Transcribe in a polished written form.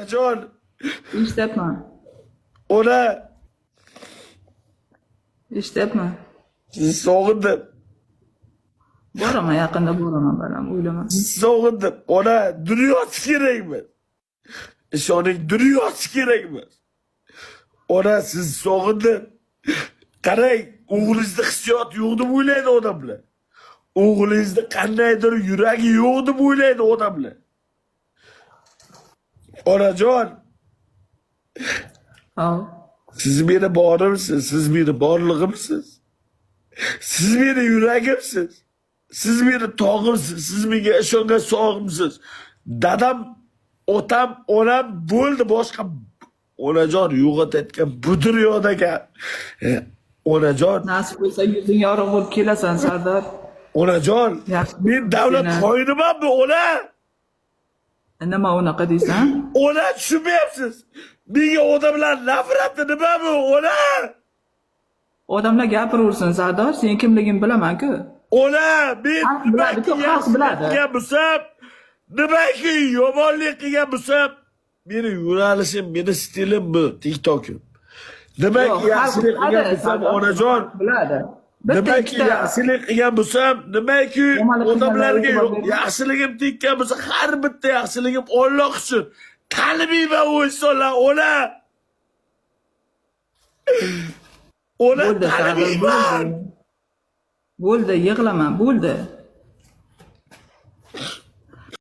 onajon, eshityapman. ona Eshityapman. sizni sog'indim. Boraman, yaqinda boraman balam, o'ylama. Sizni sog'indim. Ona dunyosi kerakmi? Ishoning, dunyosi kerakmi? Ona sizni sog'indim. Qarang, o'g'lingizda hissiyot yo'q deb o'ylaydi odamlar. O'g'lingizda qandaydir yuragi yo'q deb o'ylaydi odamlar. Onajon, Hop. siz meni borimsiz, siz meni borlig'imsiz. Siz meni yuragimsiz. Siz meni tog'imsiz, siz menga ishongan sog'imsiz. Dadam, otam, onam bo'ldi, boshqa onajon yo'qotayotgan bu dunyodaga. Onajon, Nasib bo'lsa yuzing yorug' bo'lib kelasan, Sardor. onajon, Yaxshi. men davlat Seni- xoinimanmi, ona? Nima unaqa deysan? Ona, tushunmayapsiz. Menga odamlar nafrati nima bu, ona? Odamlar gapiraversin, Sardor, sen kimligingni bilaman-ku. Ona, men Xalq biladi-ku, xalq yaxshilik biladi. qilgan bo'lsam, nimaki yomonlik qilgan bo'lsam, meni yo'nalishim, meni stilim bu, TikTokim. Nimaki Yo'q, xalq yaxshilik qilgan biladi, bo'lsam, Sardor, onajon, xalq biladi. Bitta nimaki ikkita yaxshilik qilgan bo'lsam, nimaki Yomonlik odamlarga qilganlarga yo'q, e'tibor yaxshiligim tekkan bo'lsa, har bitta yaxshiligim Alloh uchun. Tanimayman u insonlar, ona. Ona bo'ldi, Sardor, tanimayman. bo'ldi. Bo'ldi, yig'lama, bo'ldi.